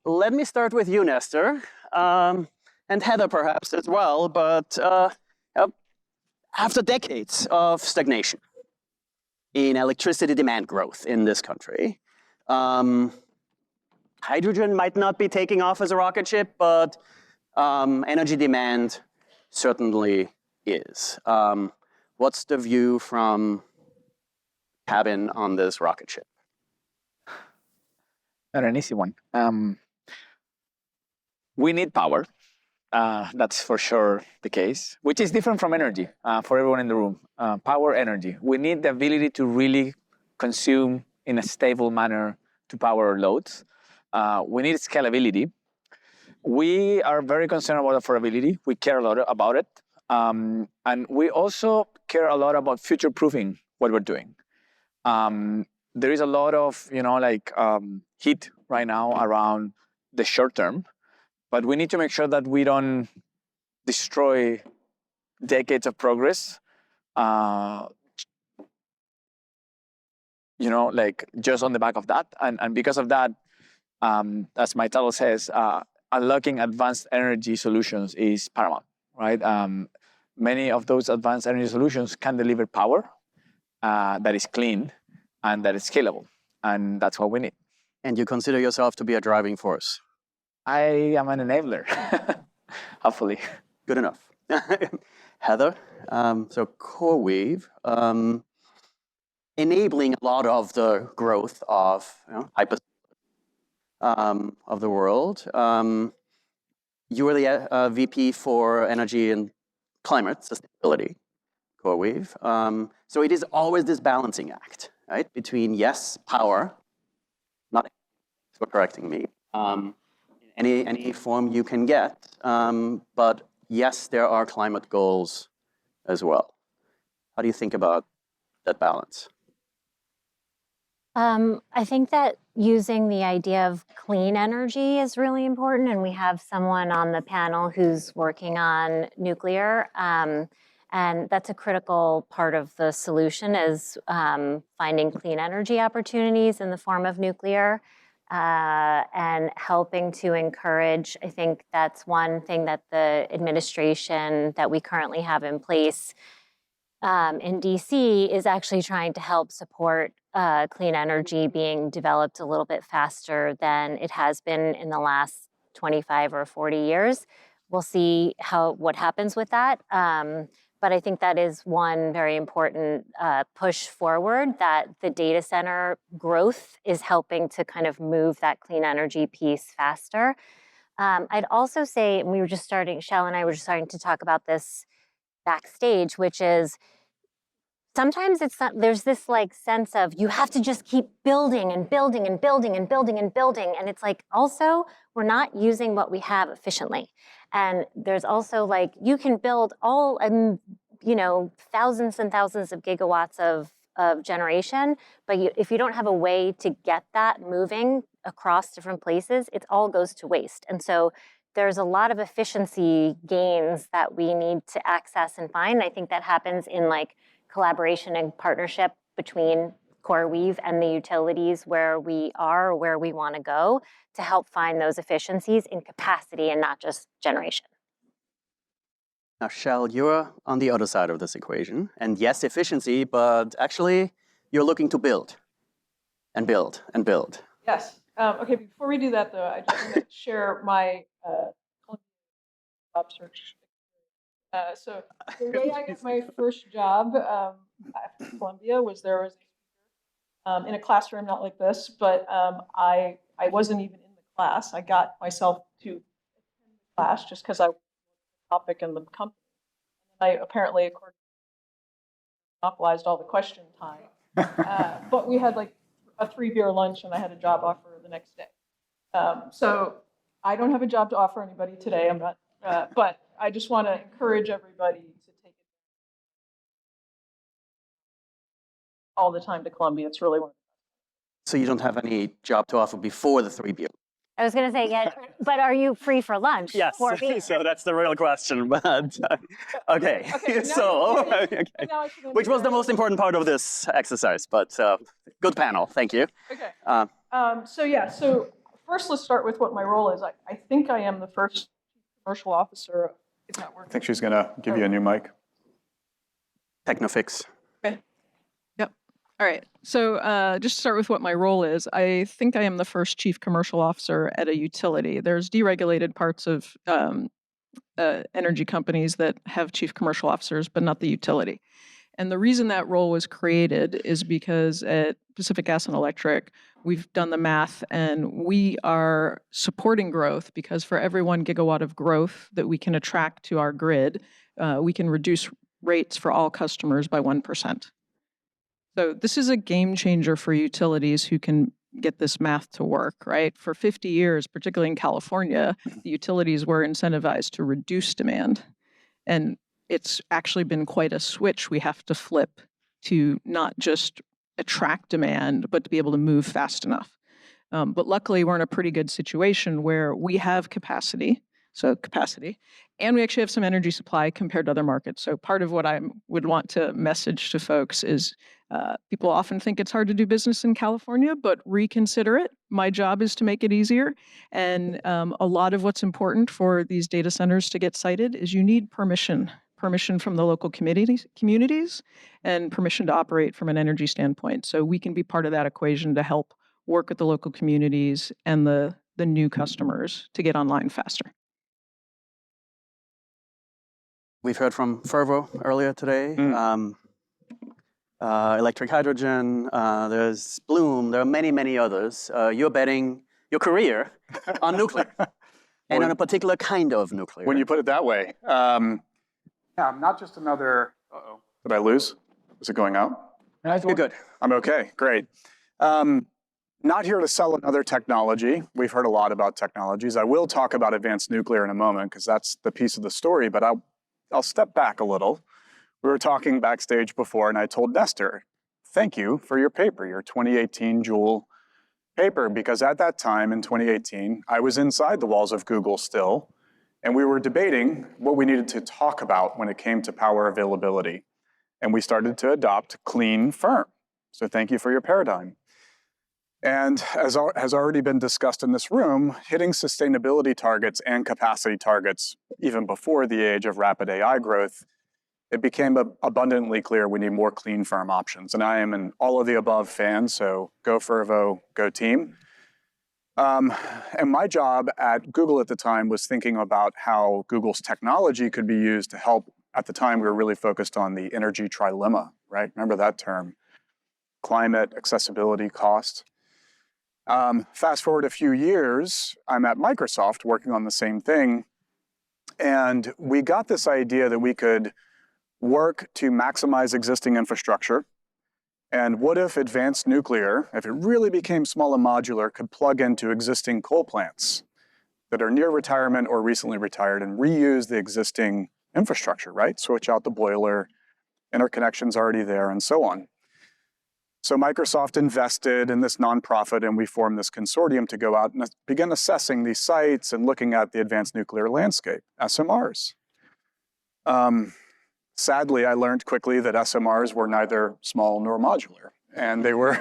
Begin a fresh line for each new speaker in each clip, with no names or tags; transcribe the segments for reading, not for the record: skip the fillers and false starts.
Let me start with you, Nestor, and Heather perhaps as well, but after decades of stagnation in electricity demand growth in this country, hydrogen might not be taking off as a rocket ship, but energy demand certainly is. What's the view from cabin on this rocket ship?
Not an easy one. We need power. That's for sure the case, which is different from energy for everyone in the room. Power, energy. We need the ability to really consume in a stable manner to power our loads. We need scalability. We are very concerned about affordability. We care a lot about it. And we also care a lot about future-proofing what we're doing. There is a lot of, heat right now around the short term, but we need to make sure that we don't destroy decades of progress, just on the back of that. And because of that, as my title says, unlocking advanced energy solutions is paramount, right? Many of those advanced energy solutions can deliver power that is clean and that is scalable. And that's what we need.
And you consider yourself to be a driving force?
I am an enabler, hopefully.
Good enough. Heather, so CoreWeave, enabling a lot of the growth of of the world. You are the VP for Energy and Climate Sustainability, CoreWeave. So it is always this balancing act, right? Between, yes, power, not for correcting me, any form you can get, but yes, there are climate goals as well. How do you think about that balance?
I think that using the idea of clean energy is really important, and we have someone on the panel who's working on nuclear, and that's a critical part of the solution is finding clean energy opportunities in the form of nuclear and helping to encourage. I think that's one thing that the administration that we currently have in place in DC is actually trying to help support clean energy being developed a little bit faster than it has been in the last 25 or 40 years. We'll see what happens with that. But I think that is one very important push forward, that the data center growth is helping to kind of move that clean energy piece faster. I'd also say, and we were just starting, Chelle and I were just starting to talk about this backstage, which is sometimes it's not, there's this like sense of you have to just keep building and building and building and building and building. And it's like, also, we're not using what we have efficiently. And there's also like, you can build all, thousands and thousands of gigawatts of generation, but if you don't have a way to get that moving across different places, it all goes to waste. And so there's a lot of efficiency gains that we need to access and find. I think that happens in like collaboration and partnership between CoreWeave and the utilities where we are or where we want to go to help find those efficiencies in capacity and not just generation.
Now, Chelle, you're on the other side of this equation. And yes, efficiency, but actually you're looking to build and build and build.
Yes. Okay, before we do that, though, I just want to share my job search. So the way I got my first job after Columbia was there was in a classroom, not like this, but I wasn't even in the class. I got myself to attend the class just because I was the topic in the company. And I apparently, according to monopolized all the question time. But we had like a 3-beer lunch and I had a job offer the next day. So I don't have a job to offer anybody today. I'm not, but I just want to encourage everybody to take it all the time to Columbia. It's really one of the best.
So you don't have any job to offer before the 3 beer?
I was going to say, yeah, but are you free for lunch?
Yes,
For beer?
so that's the real question, but okay.
Okay,
So,
okay. Now I can
which was the most important part of this exercise, but good panel, thank you.
Okay.
Uh,
So first let's start with what my role is. I think I am the first commercial officer. It's not
I
working.
think she's going to give you a new mic.
Technofix.
Okay. Yep. All right. So just to start with what my role is, I think I am the first chief commercial officer at a utility. There's deregulated parts of energy companies that have chief commercial officers, but not the utility. And the reason that role was created is because at Pacific Gas and Electric, we've done the math and we are supporting growth because for every 1 gigawatt of growth that we can attract to our grid, we can reduce rates for all customers by 1%. So this is a game changer for utilities who can get this math to work, right? For 50 years, particularly in California, the utilities were incentivized to reduce demand. And it's actually been quite a switch we have to flip to not just attract demand, but to be able to move fast enough. But luckily, we're in a pretty good situation where we have capacity, and we actually have some energy supply compared to other markets. So part of what I would want to message to folks is people often think it's hard to do business in California, but reconsider it. My job is to make it easier. And a lot of what's important for these data centers to get sited is you need permission from the local communities, and permission to operate from an energy standpoint. So we can be part of that equation to help work with the local communities and the new customers to get online faster.
We've heard from Fervo earlier today. Electric hydrogen, there's Bloom, there are many, many others. You're betting your career on nuclear, and on a particular kind of nuclear.
When you put it that way. Yeah, I'm not just another... Uh-oh. Did I lose? Is it going out?
You're good.
I'm okay, great. Not here to sell another technology. We've heard a lot about technologies. I will talk about advanced nuclear in a moment because that's the piece of the story, but I'll step back a little. We were talking backstage before and I told Nestor, thank you for your paper, your 2018 Joule paper, because at that time in 2018, I was inside the walls of Google still, and we were debating what we needed to talk about when it came to power availability. And we started to adopt clean firm. So thank you for your paradigm. And as has already been discussed in this room, hitting sustainability targets and capacity targets, even before the age of rapid AI growth, it became abundantly clear we need more clean firm options. And I am an all of the above fan, so go Fervo, go team. And my job at Google at the time was thinking about how Google's technology could be used to help. At the time, we were really focused on the energy trilemma, right? Remember that term? Climate, accessibility, cost. Fast forward a few years, I'm at Microsoft working on the same thing. And we got this idea that we could work to maximize existing infrastructure. And what if advanced nuclear, if it really became small and modular, could plug into existing coal plants that are near retirement or recently retired and reuse the existing infrastructure, right? Switch out the boiler, interconnections already there, and so on. So Microsoft invested in this nonprofit and we formed this consortium to go out and begin assessing these sites and looking at the advanced nuclear landscape, SMRs. Sadly, I learned quickly that SMRs were neither small nor modular, and they were,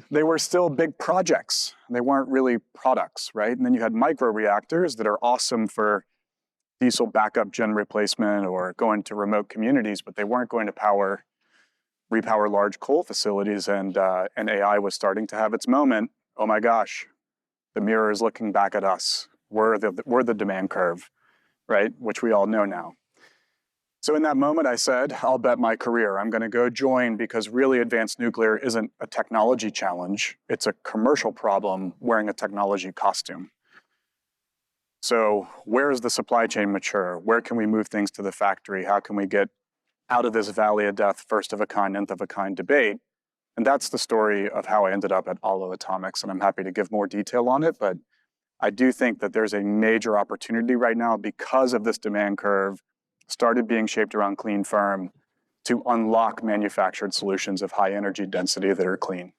they were still big projects. They weren't really products, right? And then you had microreactors that are awesome for diesel backup gen replacement or going to remote communities, but they weren't going to repower large coal facilities, and AI was starting to have its moment. Oh my gosh, the mirror is looking back at us. We're the demand curve, right? Which we all know now. So in that moment, I said, I'll bet my career. I'm going to go join because really advanced nuclear isn't a technology challenge. It's a commercial problem wearing a technology costume. So where is the supply chain mature? Where can we move things to the factory? How can we get out of this valley of death, first of a kind, nth of a kind debate? And that's the story of how I ended up at Aalo Atomics. And I'm happy to give more detail on it, but I do think that there's a major opportunity right now because of this demand curve started being shaped around clean firm to unlock manufactured solutions of high energy density that are clean.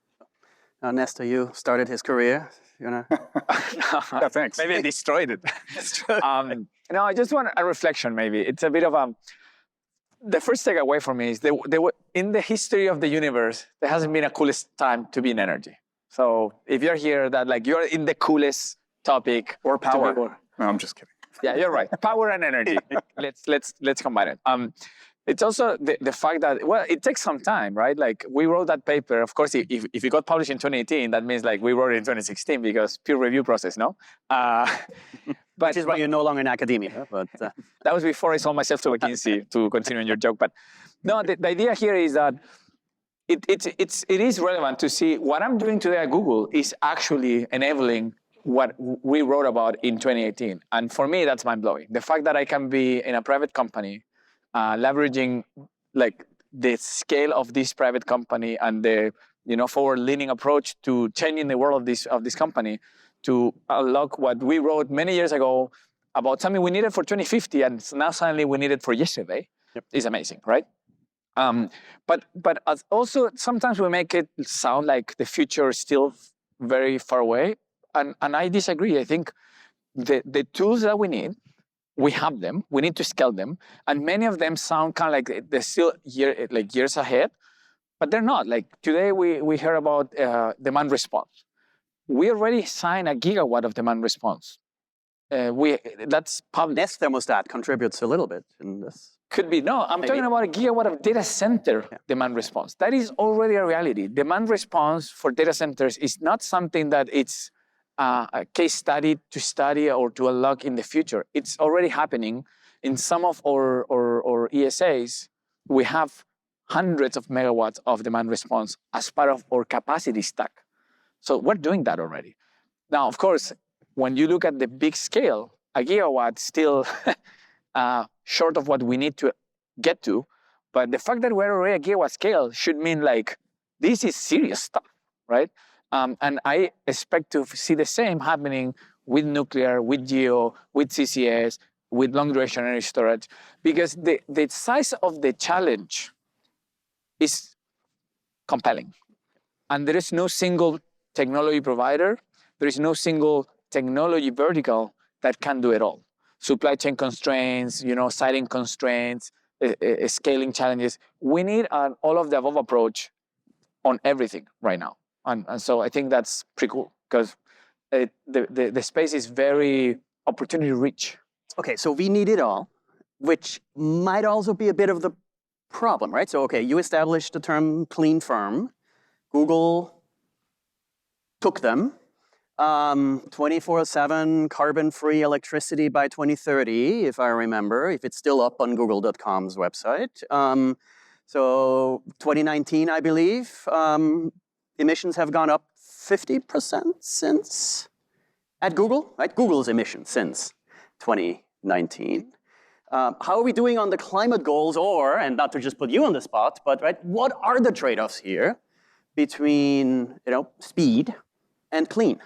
Now, Nestor, you started his career You know?
Yeah, thanks.
Maybe I destroyed it. No, I just want a reflection. Maybe it's a bit of a. The first takeaway for me is in the history of the universe, there hasn't been a coolest time to be in energy. So if you're here, that like you're in the coolest topic
Or power.
to be-
No, I'm just kidding.
Yeah, you're right. Power and energy. Let's combine it. It's also the fact that, well, it takes some time, right? Like we wrote that paper. Of course, if it got published in 2018, that means like we wrote it in 2016 because peer review process, no?
Which is why you're no longer in academia. But
that was before I sold myself to McKinsey, to continue in your joke. But no, the idea here is that it is relevant to see what I'm doing today at Google is actually enabling what we wrote about in 2018. And for me, that's mind-blowing. The fact that I can be in a private company, leveraging like the scale of this private company and the forward-leaning approach to changing the world of this company to unlock what we wrote many years ago about something we needed for 2050, and now suddenly we need it for yesterday.
Yep.
Is amazing, right? But also sometimes we make it sound like the future is still very far away, and I disagree. I think the tools that we need, we have them. We need to scale them, and many of them sound kind of like they're still years ahead, but they're not. Like today, we heard about demand response. We already signed 1 gigawatt of demand response. That's public.
Nest thermostat contributes a little bit in this.
Could be. No, I'm talking about 1 gigawatt of data center demand response. That is already a reality. Demand response for data centers is not something that it's a case study to study or to unlock in the future. It's already happening. In some of our ESAs, we have hundreds of megawatts of demand response as part of our capacity stack. So we're doing that already. Now, of course, when you look at the big scale, 1 gigawatt still short of what we need to get to. But the fact that we're already 1 gigawatt scale should mean like this is serious stuff, right? And I expect to see the same happening with nuclear, with geo, with CCS, with long duration energy storage, because the size of the challenge is compelling. And there is no single technology provider, there is no single technology vertical that can do it all. Supply chain constraints, siting constraints, scaling challenges. We need an all of the above approach on everything right now. And so I think that's pretty cool because the space is very opportunity rich.
Okay, so we need it all, which might also be a bit of the problem, right? So, okay, you established the term clean firm. Google took them. 24/7 carbon-free electricity by 2030, if I remember, if it's still up on google.com's website. So 2019, I believe, emissions have gone up 50% since at Google, right? Google's emissions since 2019. How are we doing on the climate goals, and not to just put you on the spot, but right, what are the trade-offs here between speed and clean?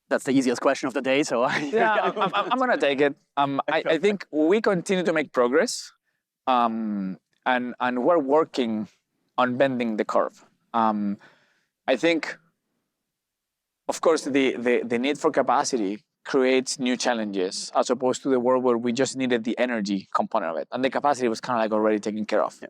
That's the easiest question of the day, so I'm
going to take it. I think we continue to make progress, and we're working on bending the curve. I think, of course, the need for capacity creates new challenges as opposed to the world where we just needed the energy component of it, and the capacity was kind of like already taken care of. Yeah.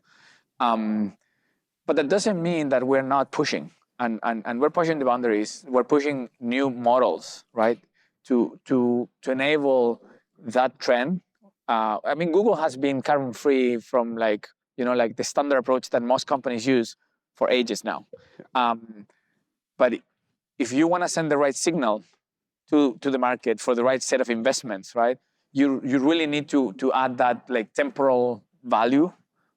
But that doesn't mean that we're not pushing. And we're pushing the boundaries. We're pushing new models, right, to enable that trend. I mean, Google has been carbon-free from like the standard approach that most companies use for ages now. But if you want to send the right signal to the market for the right set of investments, right, you really need to add that like temporal value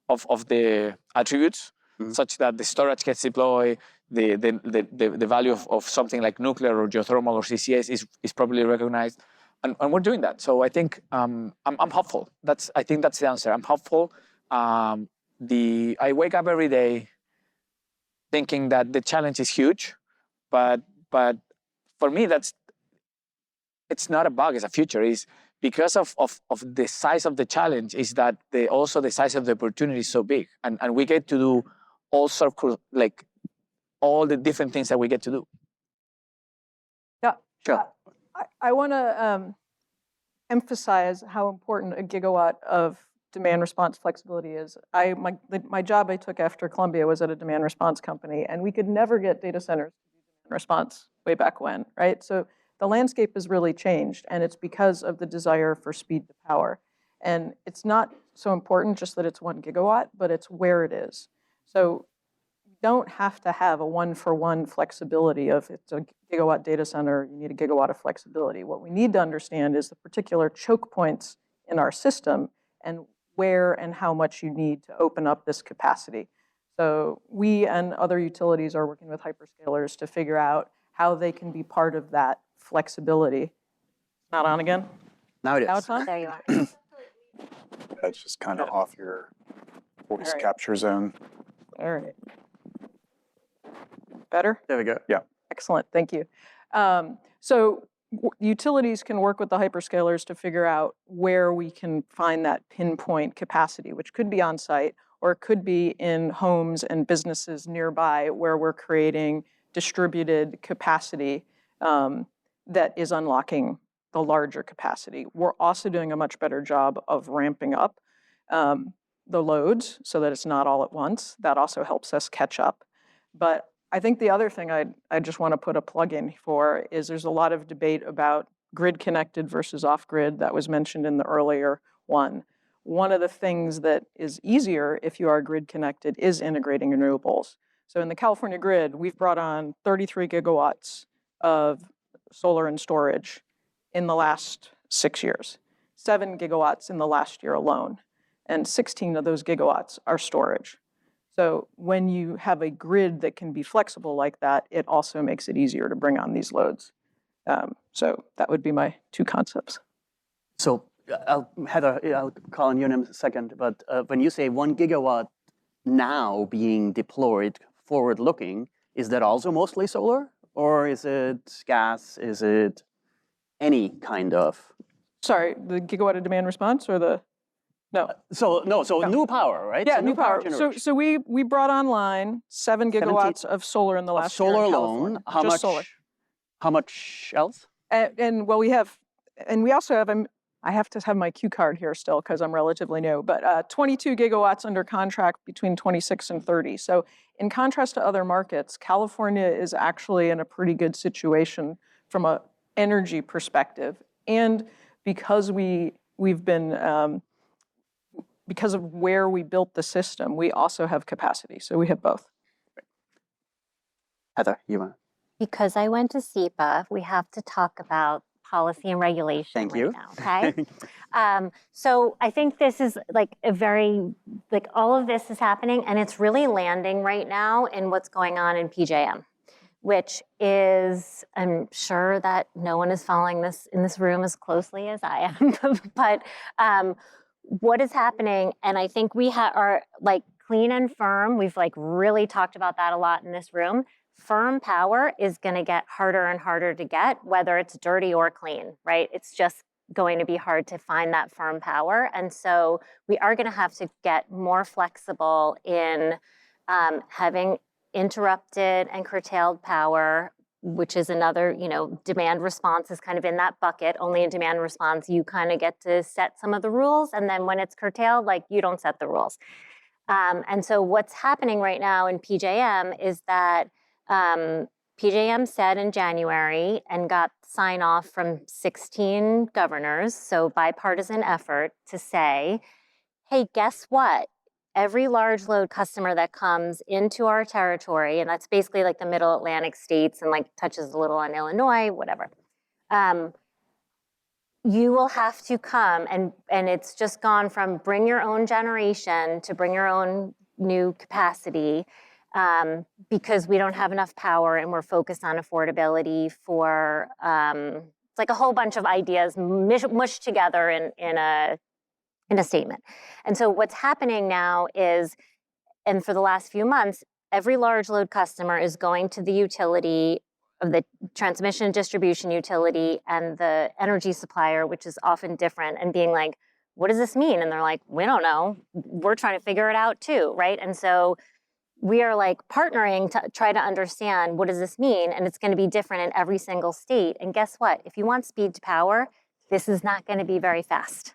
of the attributes, such that the storage gets deployed. The value of something like nuclear or geothermal or CCS is probably recognized, and we're doing that. So I think I'm hopeful. I think that's the answer. I'm hopeful. I wake up every day thinking that the challenge is huge, but for me it's not a bug. It's a future. It's because of the size of the challenge. Is that also the size of the opportunity is so big, and we get to do all sorts of like all the different things that we get to do.
Yeah.
Sure.
I want to emphasize how important a gigawatt of demand response flexibility is. My job I took after Columbia was at a demand response company, and we could never get data centers to do demand response way back when, right? So the landscape has really changed, and it's because of the desire for speed to power. And it's not so important just that it's 1 gigawatt, but it's where it is. So you don't have to have a one-for-one flexibility of it's a gigawatt data center, you need a gigawatt of flexibility. What we need to understand is the particular choke points in our system and where and how much you need to open up this capacity. So we and other utilities are working with hyperscalers to figure out how they can be part of that flexibility. Not on again?
Now it is.
Now it's on?
There you are.
That's just kind of off your voice
All right.
capture zone.
All right. Better?
There we go.
Excellent, thank you. So utilities can work with the hyperscalers to figure out where we can find that pinpoint capacity, which could be on site or it could be in homes and businesses nearby where we're creating distributed capacity that is unlocking the larger capacity. We're also doing a much better job of ramping up the loads so that it's not all at once. That also helps us catch up. But I think the other thing I just want to put a plug in for is there's a lot of debate about grid connected versus off grid that was mentioned in the earlier one. One of the things that is easier if you are grid connected is integrating renewables. So in the California grid, we've brought on 33 gigawatts of solar and storage in the last 6 years, 7 gigawatts in the last year alone, and 16 of those gigawatts are storage. So when you have a grid that can be flexible like that, it also makes it easier to bring on these loads. So that would be my 2 concepts.
So Heather, I'll call on you in a second, but when you say 1 gigawatt now being deployed forward-looking, is that also mostly solar? Or is it gas? Is it any kind of?
Sorry, the gigawatt of demand response or the, no.
So new power, right?
Yeah,
So
new power.
generation.
So we brought online 7 gigawatts of solar in the last year
solar
in
alone,
California.
how
Just
much?
solar.
How much else?
And well, we also have, I have to have my cue card here still because I'm relatively new, but 22 gigawatts under contract between 26 and 30. So in contrast to other markets, California is actually in a pretty good situation from an energy perspective. And because we've been, because of where we built the system, we also have capacity. So we have both.
Heather, you want?
Because I went to SEPA, we have to talk about policy and regulation
Thank
right
you.
now, okay? So I think this is like all of this is happening and it's really landing right now in what's going on in PJM, which is, I'm sure that no one is following this in this room as closely as I am, but what is happening, and I think we are like clean and firm, we've like really talked about that a lot in this room. Firm power is going to get harder and harder to get, whether it's dirty or clean, right? It's just going to be hard to find that firm power. And so we are going to have to get more flexible in having interrupted and curtailed power, which is another, demand response is kind of in that bucket. Only in demand response, you kind of get to set some of the rules. And then when it's curtailed, like you don't set the rules. And so what's happening right now in PJM is that PJM said in January and got sign off from 16 governors, so bipartisan effort to say, hey, guess what? Every large load customer that comes into our territory, and that's basically like the middle Atlantic states and like touches a little on Illinois, whatever, you will have to come and it's just gone from bring your own generation to bring your own new capacity. Because we don't have enough power and we're focused on affordability for, it's like a whole bunch of ideas mushed together in a statement. And so what's happening now is, and for the last few months, every large load customer is going to the utility of the transmission and distribution utility and the energy supplier, which is often different, and being like, what does this mean? And they're like, we don't know. We're trying to figure it out too, right? And so we are like partnering to try to understand what does this mean, and it's going to be different in every single state. And guess what? If you want speed to power, this is not going to be very fast,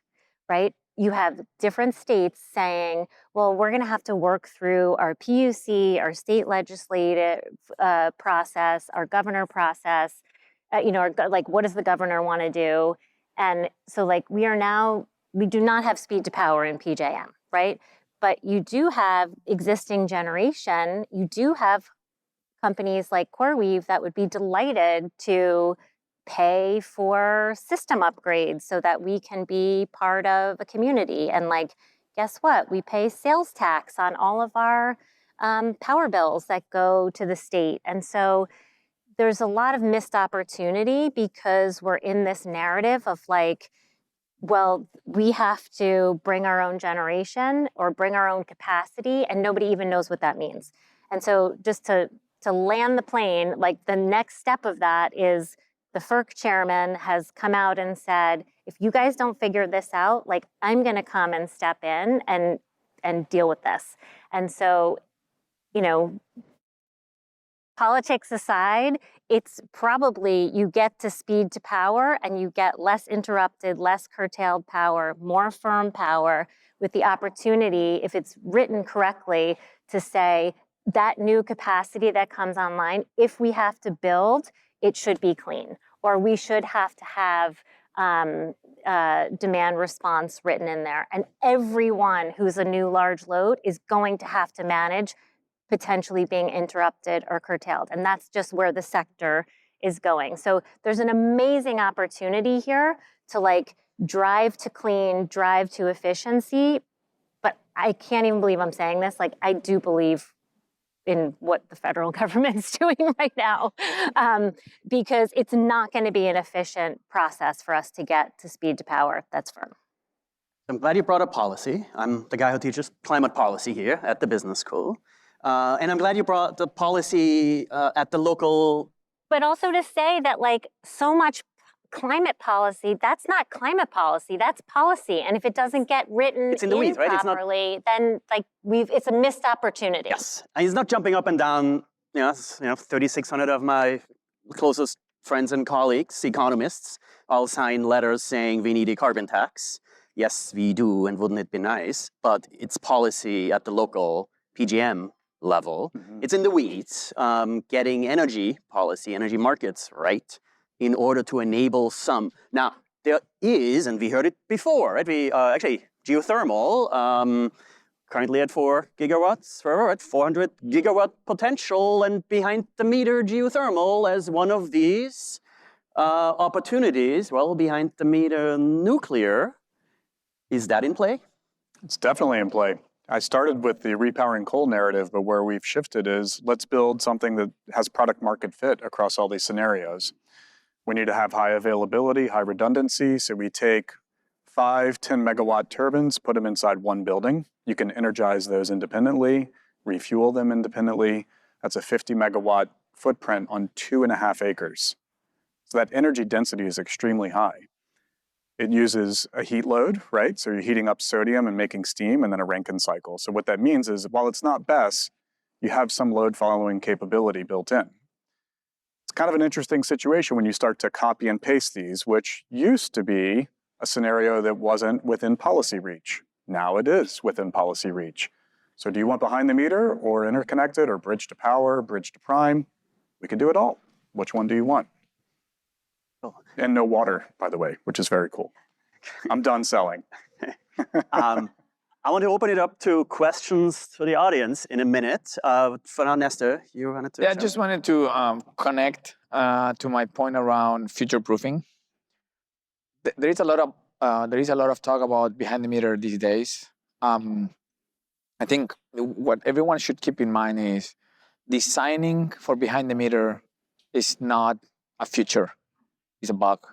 right? You have different states saying, well, we're going to have to work through our PUC, our state legislative process, our governor process, like what does the governor want to do? And so like we do not have speed to power in PJM, right? But you do have existing generation. You do have companies like CoreWeave that would be delighted to pay for system upgrades so that we can be part of a community. And like, guess what? We pay sales tax on all of our power bills that go to the state. And so there's a lot of missed opportunity because we're in this narrative of like, well, we have to bring our own generation or bring our own capacity, and nobody even knows what that means. And so just to land the plane, like the next step of that is the FERC chairman has come out and said, if you guys don't figure this out, like I'm going to come and step in and deal with this. And so, politics aside, it's probably you get to speed to power and you get less interrupted, less curtailed power, more firm power with the opportunity, if it's written correctly, to say that new capacity that comes online, if we have to build, it should be clean, or we should have to have demand response written in there. And everyone who's a new large load is going to have to manage potentially being interrupted or curtailed. And that's just where the sector is going. So there's an amazing opportunity here to like drive to clean, drive to efficiency. But I can't even believe I'm saying this. Like, I do believe in what the federal government's doing right now, because it's not going to be an efficient process for us to get to speed to power. That's firm.
I'm glad you brought up policy. I'm the guy who teaches climate policy here at the business school. And I'm glad you brought the policy at the local.
But also to say that like so much climate policy, that's not climate policy, that's policy. And if it doesn't get written
it's in the weeds, right?
properly, then like it's a missed opportunity.
Yes, and he's not jumping up and down, 3,600 of my closest friends and colleagues, economists, all sign letters saying we need a carbon tax. Yes, we do, and wouldn't it be nice? But it's policy at the local PGM level. Mm-hmm. It's in the weeds, getting energy policy, energy markets right in order to enable some. Now, there is, and we heard it before, right? Actually, geothermal, currently at 4 gigawatts, we're at 400 gigawatt potential, and behind the meter geothermal as one of these opportunities. Well, behind the meter nuclear, is that in play?
It's definitely in play. I started with the repowering coal narrative, but where we've shifted is let's build something that has product market fit across all these scenarios. We need to have high availability, high redundancy. So we take 5, 10 megawatt turbines, put them inside one building. You can energize those independently, refuel them independently. That's a 50 megawatt footprint on 2.5 acres. So that energy density is extremely high. It uses a heat load, right? So you're heating up sodium and making steam, and then a Rankine cycle. So what that means is, while it's not BESS, you have some load following capability built in. It's kind of an interesting situation when you start to copy and paste these, which used to be a scenario that wasn't within policy reach. Now it is within policy reach. So do you want behind the meter or interconnected or bridge to power, bridge to prime? We can do it all. Which one do you want? And no water, by the way, which is very cool. I'm done selling.
I want to open it up to questions for the audience in a minute. For now, Nestor, you wanted to.
Yeah, I just wanted to connect to my point around future-proofing. There is a lot of talk about behind the meter these days. I think what everyone should keep in mind is designing for behind the meter is not a future. It's a bug.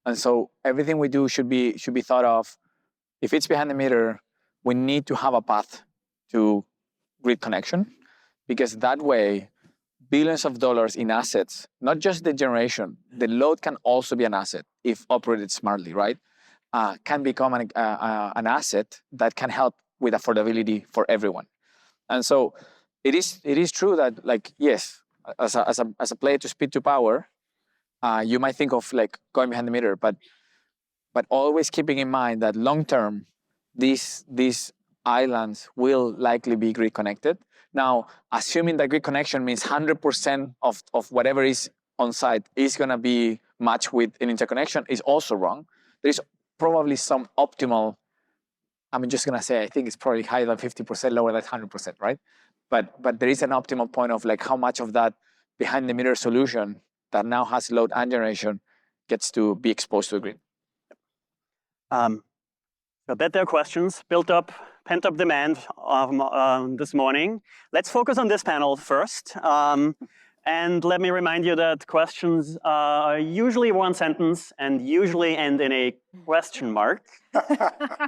And so everything we do should be thought of. If it's behind the meter, we need to have a path to grid connection, because that way, billions of dollars in assets, not just the generation, the load can also be an asset if operated smartly, right? Can become an asset that can help with affordability for everyone. And so it is true that, like, yes, as a play to speed to power, you might think of like going behind the meter, but always keeping in mind that long term, these islands will likely be grid connected. Now, assuming that grid connection means 100% of whatever is on site is going to be matched with an interconnection is also wrong. There's probably some optimal, I'm just going to say, I think it's probably higher than 50%, lower than 100%, right? But there is an optimal point of like how much of that behind the meter solution that now has load and generation gets to be exposed to the grid.
I bet there are questions, built up, pent up demand this morning. Let's focus on this panel first. And let me remind you that questions are usually one sentence and usually end in a question mark.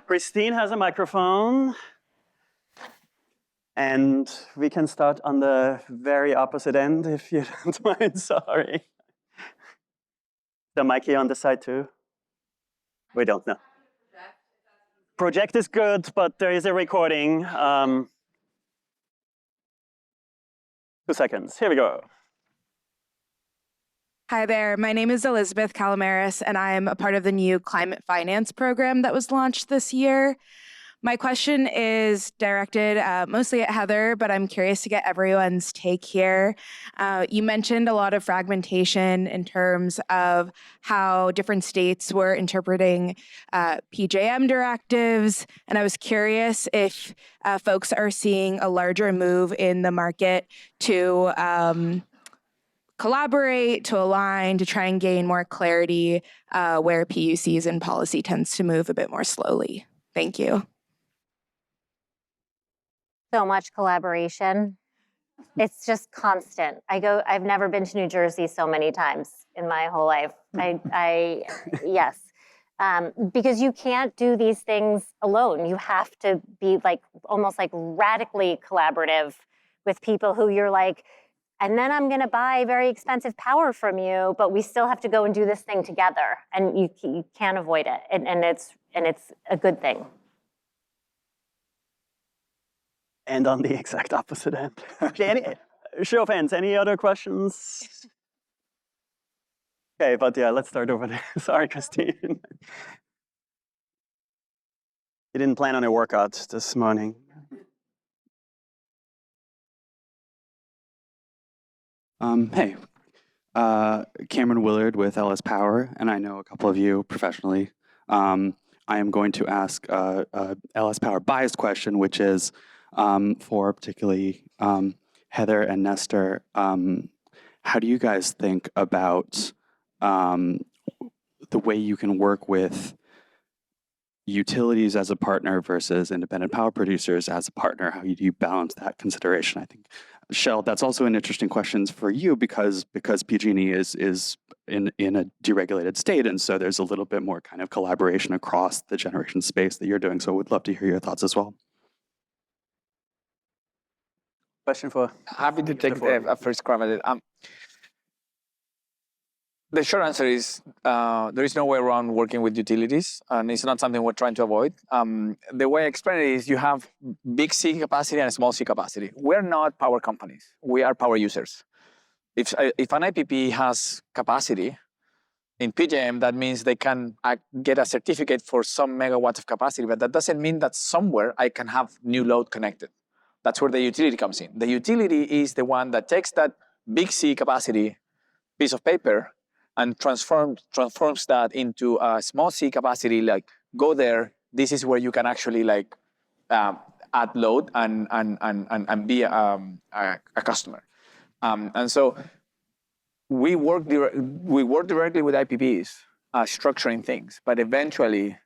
Christine has a microphone. And we can start on the very opposite end, if you don't mind, sorry. The mic here on the side too? We don't know. Project is good, but there is a recording. 2 seconds, here we go.
Hi there, my name is Elizabeth Calamaris, and I am a part of the new climate finance program that was launched this year. My question is directed mostly at Heather, but I'm curious to get everyone's take here. You mentioned a lot of fragmentation in terms of how different states were interpreting PJM directives, and I was curious if folks are seeing a larger move in the market to collaborate, to align, to try and gain more clarity where PUCs and policy tends to move a bit more slowly. Thank you.
So much collaboration. It's just constant. I've never been to New Jersey so many times in my whole life. Yes. Because you can't do these things alone. You have to be like almost like radically collaborative with people who you're like, and then I'm gonna buy very expensive power from you, but we still have to go and do this thing together. And you can't avoid it. And it's a good thing.
And on the exact opposite end. Okay, show of hands, any other questions? Okay, but yeah, let's start over there. Sorry, Christine. You didn't plan on a workout this morning.
Hey, Cameron Willard with LS Power, and I know a couple of you professionally. I am going to ask a LS Power biased question, which is for particularly Heather and Nestor. How do you guys think about the way you can work with utilities as a partner versus independent power producers as a partner? How do you balance that consideration? I think, Chelle, that's also an interesting question for you because PG&E is in a deregulated state, and so there's a little bit more kind of collaboration across the generation space that you're doing. So we'd love to hear your thoughts as well.
Question for?
Happy to take a first crack at it. The short answer is there is no way around working with utilities, and it's not something we're trying to avoid. The way I explain it is you have big C capacity and small C capacity. We're not power companies. We are power users. If an IPP has capacity in PJM, that means they can get a certificate for some megawatts of capacity, but that doesn't mean that somewhere I can have new load connected. That's where the utility comes in. The utility is the one that takes that big C capacity piece of paper and transforms that into a small C capacity, like, go there, this is where you can actually like add load and be a customer. And so we work directly with IPPs, structuring things, but eventually,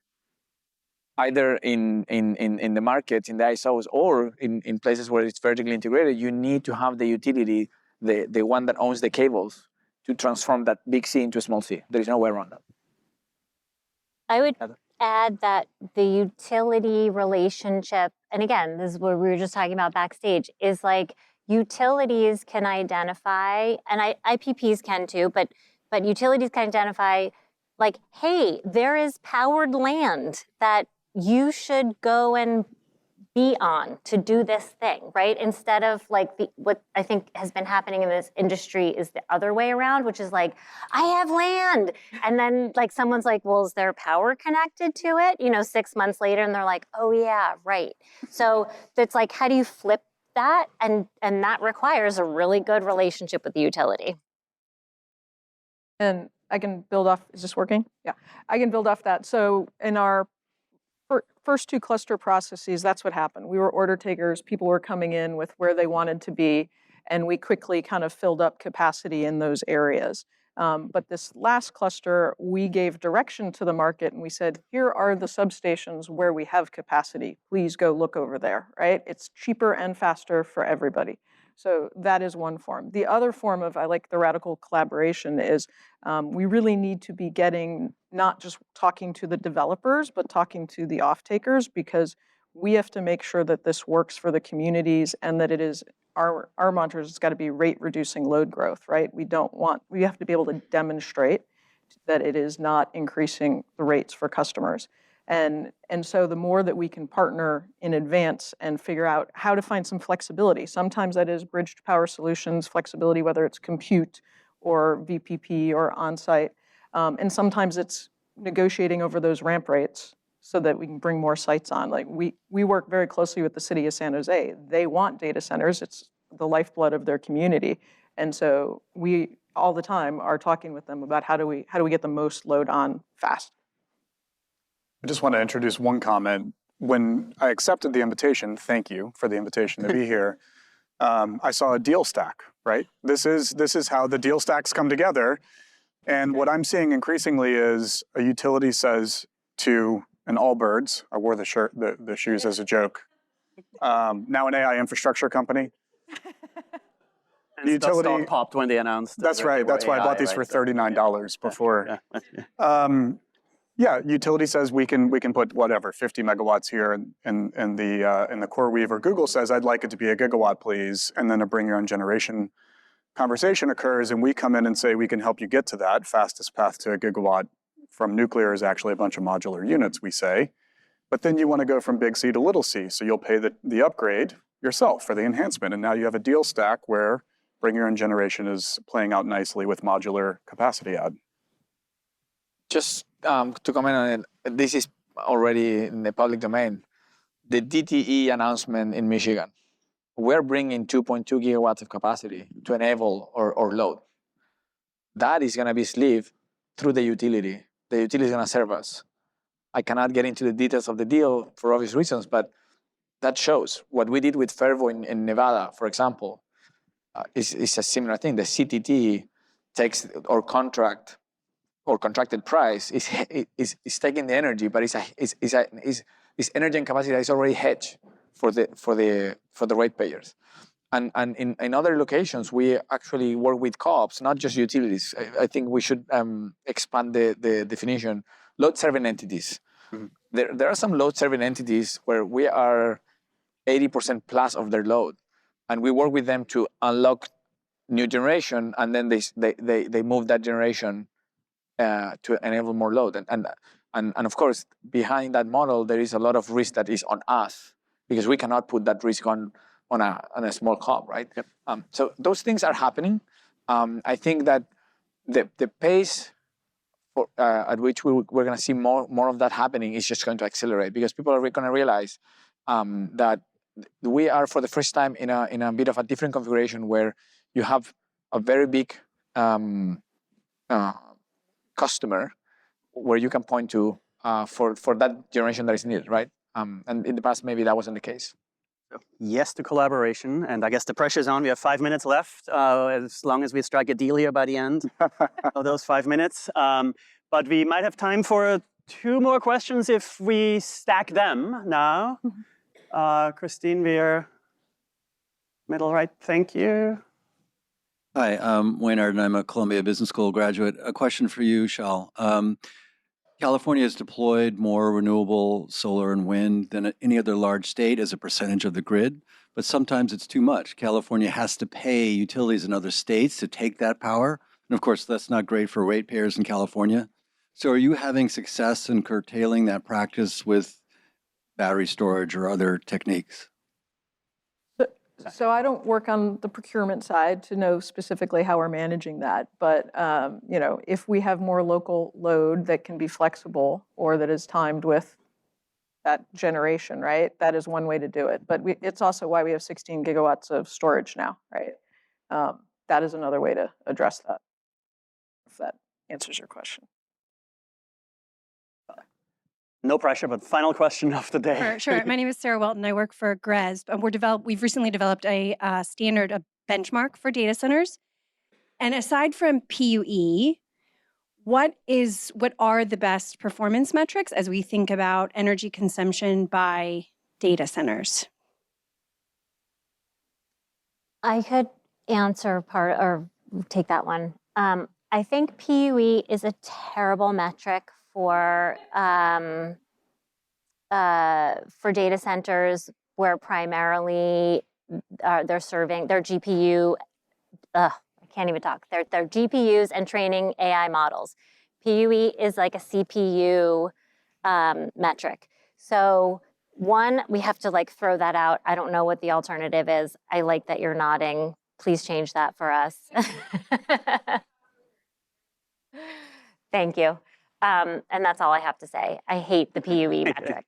either in the markets, in the ISOs, or in places where it's vertically integrated, you need to have the utility, the one that owns the cables, to transform that big C into a small C. There is no way around that.
I would add that the utility relationship, and again, this is what we were just talking about backstage, is like utilities can identify, and IPPs can too, but utilities can identify like, hey, there is powered land that you should go and be on to do this thing, right? Instead of like what I think has been happening in this industry is the other way around, which is like, I have land. And then like someone's like, well, is there power connected to it? 6 months later, and they're like, oh yeah, right. So it's like, how do you flip that? And that requires a really good relationship with the utility.
And I can build off, is this working? Yeah, I can build off that. So in our first 2 cluster processes, that's what happened. We were order takers, people were coming in with where they wanted to be, and we quickly kind of filled up capacity in those areas. But this last cluster, we gave direction to the market and we said, here are the substations where we have capacity. Please go look over there, right? It's cheaper and faster for everybody. So that is one form. The other form of, I like the radical collaboration, is we really need to be getting, not just talking to the developers, but talking to the off-takers, because we have to make sure that this works for the communities and that it is, our mantra has got to be rate reducing load growth, right? We have to be able to demonstrate that it is not increasing the rates for customers. And so the more that we can partner in advance and figure out how to find some flexibility, sometimes that is bridged power solutions, flexibility, whether it's compute or VPP or on-site, and sometimes it's negotiating over those ramp rates so that we can bring more sites on. Like we work very closely with the city of San Jose. They want data centers. It's the lifeblood of their community. And so we all the time are talking with them about how do we get the most load on fast.
I just want to introduce one comment. When I accepted the invitation, thank you for the invitation to be here, I saw a deal stack, right? This is how the deal stacks come together. And what I'm seeing increasingly is a utility says to an Allbirds, I wore the shirt, the shoes as a joke, now an AI infrastructure company.
And utility stock popped when they announced.
That's right. That's why I bought these for $39 before. Yeah, utility says we can put whatever 50 megawatts here, and the CoreWeave, or Google says I'd like it to be a gigawatt, please, and then a bring your own generation conversation occurs, and we come in and say we can help you get to that. Fastest path to a gigawatt from nuclear is actually a bunch of modular units, we say, but then you want to go from big C to little c, so you'll pay the upgrade yourself for the enhancement, and now you have a deal stack where bring your own generation is playing out nicely with modular capacity add.
Just to comment on it, this is already in the public domain. The DTE announcement in Michigan, we're bringing 2.2 gigawatts of capacity to enable or load. That is going to be sleeved through the utility. The utility is going to serve us. I cannot get into the details of the deal for obvious reasons, but that shows what we did with Fervo in Nevada, for example, is a similar thing. The CTT takes or contract or contracted price is taking the energy, but it's energy and capacity that is already hedged for the ratepayers. And in other locations, we actually work with co-ops, not just utilities. I think we should expand the definition. Load-serving entities. Mm-hmm. There are some load-serving entities where we are 80% plus of their load, and we work with them to unlock new generation, and then they move that generation to enable more load. And of course, behind that model, there is a lot of risk that is on us, because we cannot put that risk on a small hub, right? Yep. So those things are happening. I think that the pace at which we're going to see more of that happening is just going to accelerate, because people are going to realize that we are, for the first time, in a bit of a different configuration where you have a very big customer where you can point to for that generation that is needed, right? And in the past, maybe that wasn't the case.
Yes to collaboration, and I guess the pressure's on. We have 5 minutes left, as long as we strike a deal here by the end of those 5 minutes. But we might have time for 2 more questions if we stack them now. Christine, we're middle right, thank you.
Hi, I'm Waynard, and I'm a Columbia Business School graduate. A question for you, Chelle. California has deployed more renewable solar and wind than any other large state as a percentage of the grid, but sometimes it's too much. California has to pay utilities in other states to take that power, and of course, that's not great for ratepayers in California. So are you having success in curtailing that practice with battery storage or other techniques?
So I don't work on the procurement side to know specifically how we're managing that. But if we have more local load that can be flexible or that is timed with that generation, right? That is one way to do it. But it's also why we have 16 gigawatts of storage now, right? That is another way to address that, if that answers your question.
No pressure, but final question of the day.
Sure. My name is Sarah Welton. I work for GRESB. We've recently developed a standard, a benchmark for data centers. And aside from PUE, what are the best performance metrics as we think about energy consumption by data centers?
I could answer part or take that one. I think PUE is a terrible metric for data centers where primarily they're serving their GPU. I can't even talk. They're GPUs and training AI models. PUE is like a CPU metric. So one, we have to throw that out. I don't know what the alternative is. I like that you're nodding. Please change that for us. Thank you. And that's all I have to say. I hate the PUE metric.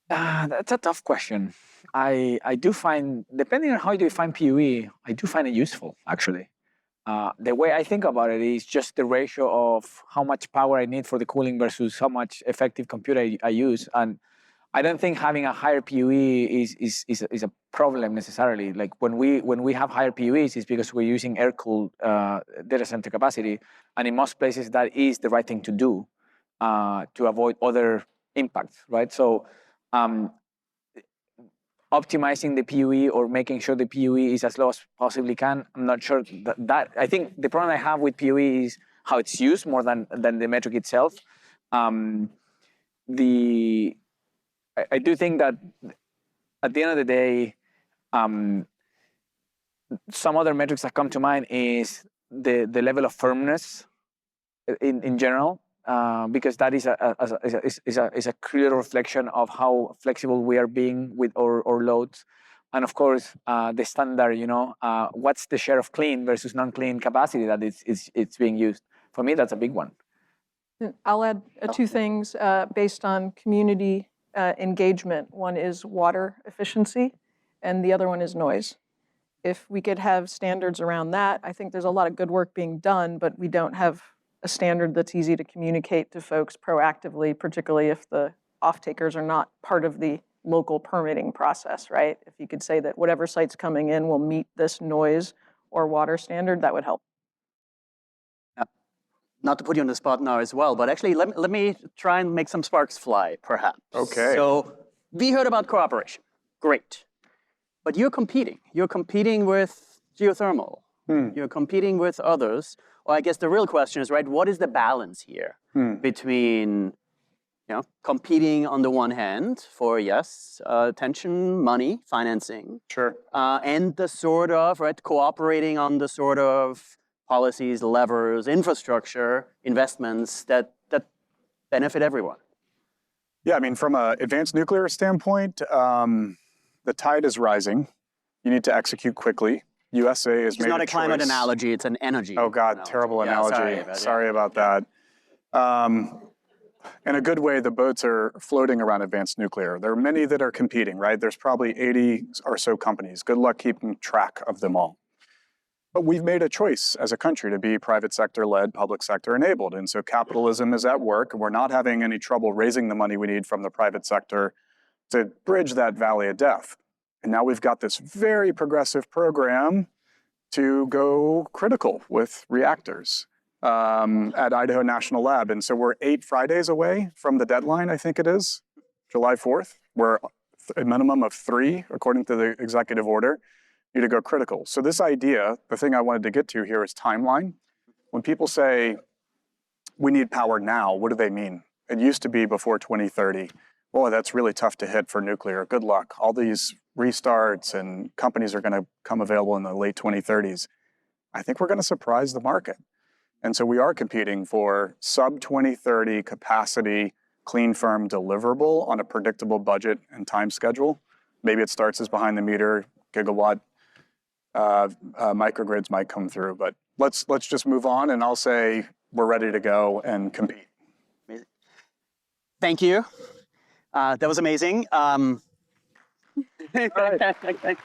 That's a tough question. I do find, depending on how you define PUE, I do find it useful, actually. The way I think about it is just the ratio of how much power I need for the cooling versus how much effective compute I use. And I don't think having a higher PUE is a problem necessarily. Like when we have higher PUEs, it's because we're using air-cooled data center capacity. And in most places, that is the right thing to do to avoid other impacts, right? So optimizing the PUE or making sure the PUE is as low as possibly can, I'm not sure that I think the problem I have with PUE is how it's used more than the metric itself. I do think that at the end of the day, some other metrics that come to mind is the level of firmness in general. Because that is a clear reflection of how flexible we are being with our loads, and of course the standard. What's the share of clean versus non-clean capacity that it's being used? For me, that's a big one.
I'll add two things based on community engagement. One is water efficiency, and the other one is noise. If we could have standards around that, I think there's a lot of good work being done, but we don't have a standard that's easy to communicate to folks proactively, particularly if the off-takers are not part of the local permitting process, right? If you could say that whatever site's coming in will meet this noise or water standard, that would help.
Not to put you on the spot now as well, but actually let me try and make some sparks fly, perhaps.
Okay.
So we heard about cooperation. Great. But you're competing. You're competing with geothermal. You're competing with others. Well, I guess the real question is, right, what is the balance here between competing on the one hand for, yes, attention, money, financing,
Sure.
and the sort of, right, cooperating on the sort of policies, levers, infrastructure, investments that benefit everyone?
Yeah, I mean, from an advanced nuclear standpoint, the tide is rising. You need to execute quickly. USA has made a choice.
It's not a climate analogy, it's an energy.
Oh God,
analogy.
terrible
Yeah,
analogy. Sorry about that. In a good way, the boats are floating around advanced nuclear. There are many that are competing, right? There's probably 80 or so companies. Good luck keeping track of them all. But we've made a choice as a country to be private sector led, public sector enabled. And so capitalism is at work, and we're not having any trouble raising the money we need from the private sector to bridge that valley of death. And now we've got this very progressive program to go critical with reactors at Idaho National Lab. And so we're 8 Fridays away from the deadline, I think it is, July 4th. We're a minimum of 3, according to the executive order, need to go critical. So this idea, the thing I wanted to get to here is timeline. When people say, we need power now, what do they mean? It used to be before 2030. Boy, that's really tough to hit for nuclear. Good luck. All these restarts and companies are going to come available in the late 2030s. I think we're going to surprise the market. And so we are competing for sub-2030 capacity clean, firm, deliverable on a predictable budget and time schedule. Maybe it starts as behind the meter, gigawatt microgrids might come through, but let's just move on, and I'll say we're ready to go and compete.
Amazing. Thank you. That was amazing.
All right.